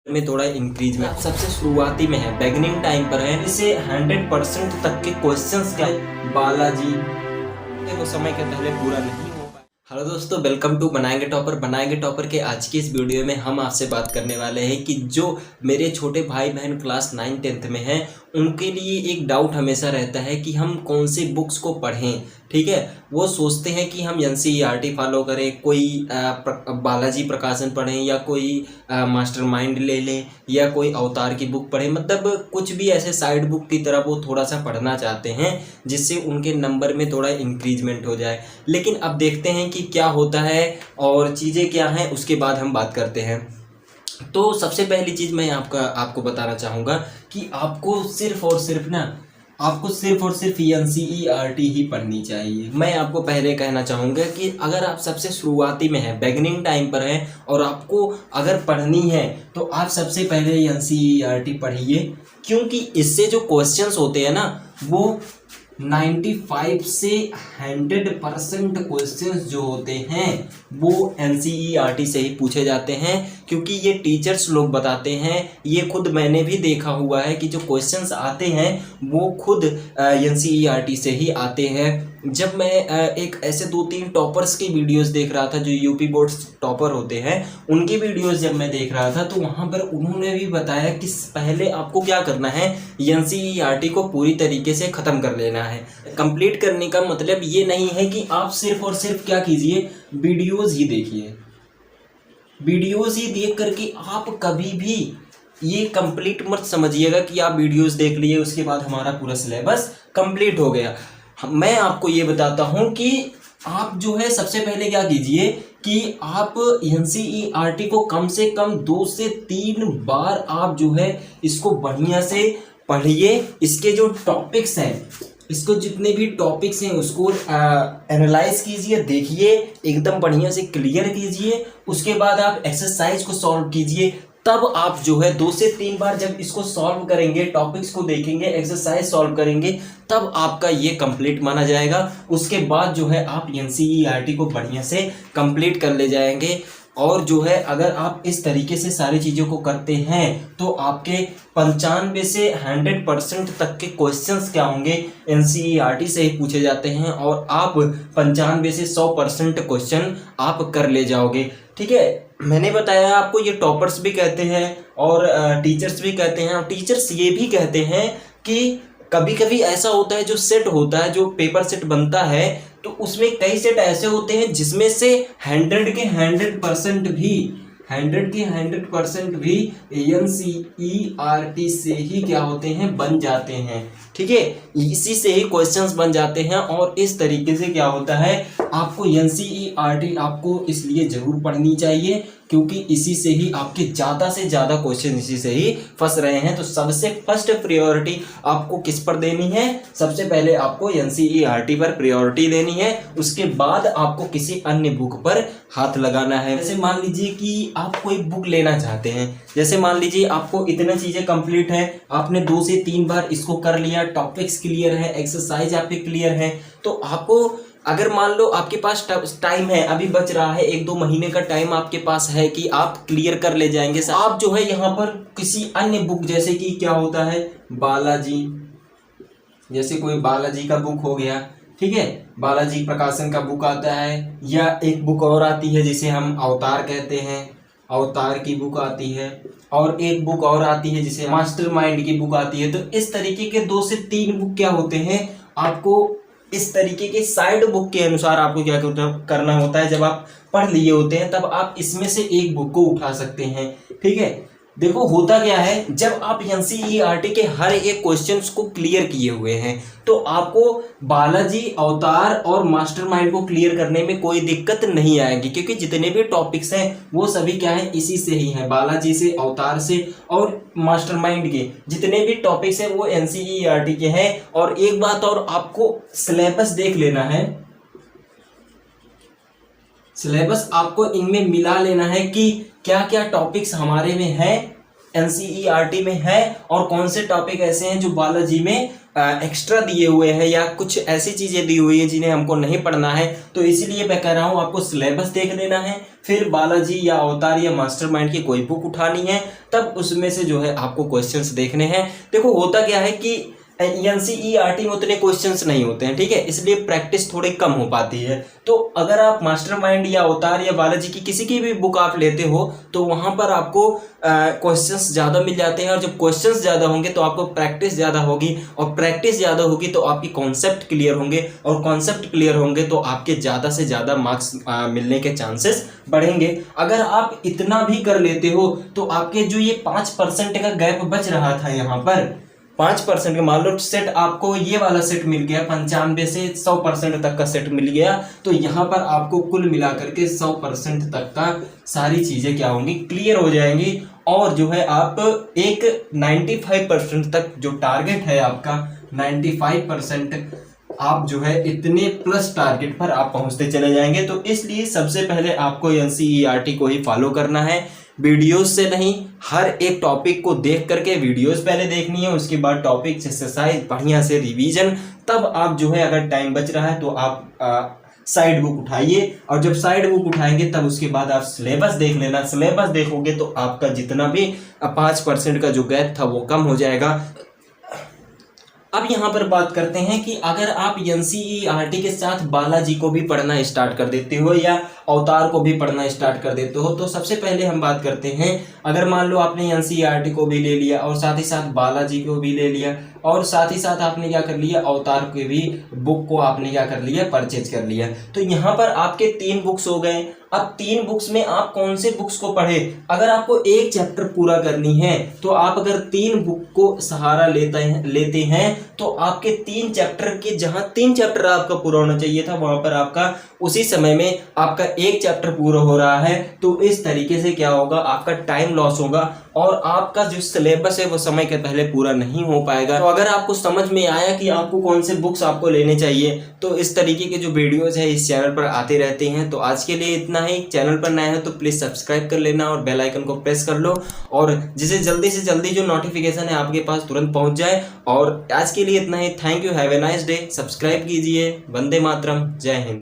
में थोड़ा इंक्रीज में सबसे शुरुआती में है, बिगिनिंग टाइम पर है, इसे 100% तक के क्वेश्चंस क्या बालाजी वो समय के पहले पूरा नहीं हो पाया। हेलो दोस्तों, वेलकम टू बनाएंगे टॉपर के आज की इस वीडियो में हम आपसे बात करने वाले हैं कि जो मेरे छोटे भाई बहन क्लास 9-10 में हैं उनके लिए एक डाउट हमेशा रहता है कि हम कौन से बुक्स को पढ़ें। ठीक है, वो सोचते हैं कि हम एनसीईआरटी फॉलो करें, कोई बालाजी प्रकाशन पढ़ें या कोई मास्टरमाइंड ले लें या कोई अवतार की बुक पढ़ें, मतलब कुछ भी ऐसे साइड बुक की तरह वो थोड़ा सा पढ़ना चाहते हैं जिससे उनके नंबर में थोड़ा इंक्रीजमेंट हो जाए। लेकिन अब देखते हैं कि क्या होता है और चीज़ें क्या हैं, उसके बाद हम बात करते हैं। तो सबसे पहली चीज़ मैं आपको बताना चाहूँगा कि आपको सिर्फ और सिर्फ एनसीईआरटी ही पढ़नी चाहिए। मैं आपको पहले कहना चाहूँगा कि अगर आप सबसे शुरुआती में हैं, बिगिनिंग टाइम पर हैं और आपको अगर पढ़नी है तो आप सबसे पहले एनसीईआरटी पढ़िए, क्योंकि इससे जो क्वेश्चंस होते हैं ना वो 95 से 100% क्वेश्चंस जो होते हैं वो एनसीईआरटी से ही पूछे जाते हैं, क्योंकि ये टीचर्स लोग बताते हैं। ये खुद मैंने भी देखा हुआ है कि जो क्वेश्चंस आते हैं वो खुद एनसीईआरटी से ही आते हैं। जब मैं एक ऐसे 2-3 टॉपर्स की वीडियोस देख रहा था जो यूपी बोर्ड टॉपर होते हैं, उनकी वीडियोस जब मैं देख रहा था तो वहाँ पर उन्होंने भी बताया कि पहले आपको क्या करना है, एनसीईआरटी को पूरी तरीके से ख़त्म कर लेना है। कंप्लीट करने का मतलब ये नहीं है कि आप सिर्फ और सिर्फ क्या कीजिए, वीडियोज़ ही देखिए। वीडियोज़ ही देख करके आप कभी भी ये कंप्लीट मत समझिएगा कि आप वीडियोज़ देख लिए उसके बाद हमारा पूरा सिलेबस कंप्लीट हो गया। मैं आपको ये बताता हूँ कि आप जो है सबसे पहले क्या कीजिए कि आप एनसीईआरटी को कम से कम 2 से 3 बार आप जो है इसको बढ़िया से पढ़िए। इसके जो टॉपिक्स हैं, इसको जितने भी टॉपिक्स हैं उसको एनालाइज कीजिए, देखिए, एकदम बढ़िया से क्लियर कीजिए। उसके बाद आप एक्सरसाइज को सॉल्व कीजिए। तब आप जो है 2 से 3 बार जब इसको सॉल्व करेंगे, टॉपिक्स को देखेंगे, एक्सरसाइज सॉल्व करेंगे, तब आपका ये कंप्लीट माना जाएगा। उसके बाद जो है आप एनसीईआरटी को बढ़िया से कंप्लीट कर ले जाएंगे। और जो है अगर आप इस तरीके से सारी चीज़ों को करते हैं तो आपके 95 से 100% तक के क्वेश्चंस क्या होंगे, एनसीईआरटी से ही पूछे जाते हैं और आप 95 से 100% क्वेश्चन आप कर ले जाओगे। ठीक है, मैंने बताया आपको ये टॉपर्स भी कहते हैं और टीचर्स भी कहते हैं। और टीचर्स ये भी कहते हैं कि कभी कभी ऐसा होता है, जो सेट होता है, जो पेपर सेट बनता है, तो उसमें कई सेट ऐसे होते हैं जिसमें से 100 के 100% भी एनसीईआरटी से ही क्या होते हैं, बन जाते हैं। ठीक है, इसी से ही क्वेश्चंस बन जाते हैं। और इस तरीके से क्या होता है, आपको एनसीईआरटी आपको इसलिए जरूर पढ़नी चाहिए क्योंकि इसी से ही आपके ज़्यादा से ज़्यादा क्वेश्चन इसी से ही फंस रहे हैं। तो सबसे फर्स्ट प्रायोरिटी आपको किस पर देनी है, सबसे पहले आपको एनसीईआरटी पर प्रायोरिटी देनी है। उसके बाद आपको किसी अन्य बुक पर हाथ लगाना है। जैसे मान लीजिए कि आप कोई बुक लेना चाहते हैं, जैसे मान लीजिए आपको इतना चीज़ें कंप्लीट है, आपने 2 से 3 बार इसको कर लिया, टॉपिक्स क्लियर है, एक्सरसाइज आपके क्लियर है, तो आपको अगर मान लो आपके पास टाइम है, अभी बच रहा है 1-2 महीने का टाइम आपके पास है कि आप क्लियर कर ले जाएंगे, आप जो है यहाँ पर किसी अन्य बुक, जैसे कि क्या होता है बालाजी, जैसे कोई बालाजी का बुक हो गया, ठीक है, बालाजी प्रकाशन का बुक आता है, या एक बुक और आती है जिसे हम अवतार कहते हैं, अवतार की बुक आती है, और एक बुक और आती है जिसे मास्टरमाइंड की बुक आती है। तो इस तरीके के 2 से 3 बुक क्या होते हैं, आपको इस तरीके के साइड बुक के अनुसार आपको क्या करना होता है। जब आप पढ़ लिए होते हैं तब आप इसमें से एक बुक को उठा सकते हैं। ठीक है, देखो होता क्या है, जब आप एनसीईआरटी के हर एक क्वेश्चंस को क्लियर किए हुए हैं तो आपको बालाजी, अवतार और मास्टरमाइंड को क्लियर करने में कोई दिक्कत नहीं आएगी, क्योंकि जितने भी टॉपिक्स हैं वो सभी क्या है, इसी से ही हैं, बालाजी से, अवतार से और मास्टरमाइंड के जितने भी टॉपिक्स हैं वो एनसीईआरटी के हैं। और एक बात और, आपको सिलेबस देख लेना है, सिलेबस आपको इनमें मिला लेना है कि क्या क्या टॉपिक्स हमारे में है एनसीईआरटी में है और कौन से टॉपिक ऐसे हैं जो बायोलॉजी में एक्स्ट्रा दिए हुए हैं या कुछ ऐसी चीजें दी हुई है जिन्हें हमको नहीं पढ़ना है। तो इसीलिए मैं कह रहा हूँ आपको सिलेबस देख लेना है, फिर बायोलॉजी या अवतार या मास्टरमाइंड की कोई बुक उठानी है, तब उसमें से जो है आपको क्वेश्चंस देखने हैं। देखो होता क्या है कि एनसीईआरटी में उतने क्वेश्चंस नहीं होते हैं, ठीक है, इसलिए प्रैक्टिस थोड़ी कम हो पाती है। तो अगर आप मास्टरमाइंड या अवतार या बायोलॉजी की किसी की भी बुक आप लेते हो तो वहां पर आपको क्वेश्चंस ज़्यादा मिल जाते हैं, और जब क्वेश्चंस ज़्यादा होंगे तो आपको प्रैक्टिस ज़्यादा होगी, और प्रैक्टिस ज़्यादा होगी तो आपकी कॉन्सेप्ट क्लियर होंगे, और कॉन्सेप्ट क्लियर होंगे तो आपके ज़्यादा से ज़्यादा मार्क्स मिलने के चांसेस बढ़ेंगे। अगर आप इतना भी कर लेते हो तो आपके जो ये 5% का गैप बच रहा था यहाँ पर 5% का, मान लो सेट आपको ये वाला सेट मिल गया 95 से 100% तक का सेट मिल गया, तो यहाँ पर आपको कुल मिलाकर के 100% तक का सारी चीजें क्या होंगी, क्लियर हो जाएंगी। और जो है आप एक 95% तक जो टारगेट है आपका 95% आप जो है इतने प्लस टारगेट पर आप पहुंचते चले जाएंगे। तो इसलिए सबसे पहले आपको एनसीईआरटी को ही फॉलो करना है, वीडियोस से नहीं, हर एक टॉपिक को देख करके वीडियोस पहले देखनी है, उसके बाद टॉपिक एक्सरसाइज बढ़िया से रिवीजन, तब आप जो है अगर टाइम बच रहा है तो आप साइड बुक उठाइए, और जब साइड बुक उठाएंगे तब उसके बाद आप सिलेबस देख लेना। सिलेबस देखोगे तो आपका जितना भी 5% का जो गैप था वो कम हो जाएगा। अब यहाँ पर बात करते हैं कि अगर आप एनसीईआरटी के साथ बालाजी को भी पढ़ना स्टार्ट कर देते हो या अवतार को भी पढ़ना स्टार्ट कर देते हो, तो सबसे पहले हम बात करते हैं, अगर मान लो आपने एनसीईआरटी को भी ले लिया और साथ ही साथ बालाजी को भी ले लिया और साथ ही साथ आपने क्या कर लिया, अवतार के भी बुक को आपने क्या कर लिया, परचेज कर लिया, तो यहाँ पर आपके 3 बुक्स हो गए। अब 3 बुक्स में आप कौन से बुक्स को पढ़े, अगर आपको एक चैप्टर पूरा करनी है तो आप अगर 3 बुक को सहारा लेते हैं तो आपके 3 चैप्टर के, जहां 3 चैप्टर आपका पूरा होना चाहिए था वहां पर आपका उसी समय में आपका एक चैप्टर पूरा हो रहा है। तो इस तरीके से क्या होगा, आपका टाइम लॉस होगा और आपका जो सिलेबस है वो समय के पहले पूरा नहीं हो पाएगा। तो अगर आपको समझ में आया कि आपको कौन से बुक्स आपको लेने चाहिए, तो इस तरीके के जो वीडियोस है इस चैनल पर आते रहते हैं। तो आज के लिए इतना ही। चैनल पर नए हो तो प्लीज सब्सक्राइब कर लेना और बेल आइकन को प्रेस कर लो, और जिसे जल्दी से जल्दी जो नोटिफिकेशन है आपके पास तुरंत पहुंच जाए। और आज के लिए इतना ही। Thank you, have a nice day. Subscribe कीजिए। वंदे मातरम, जय हिंद।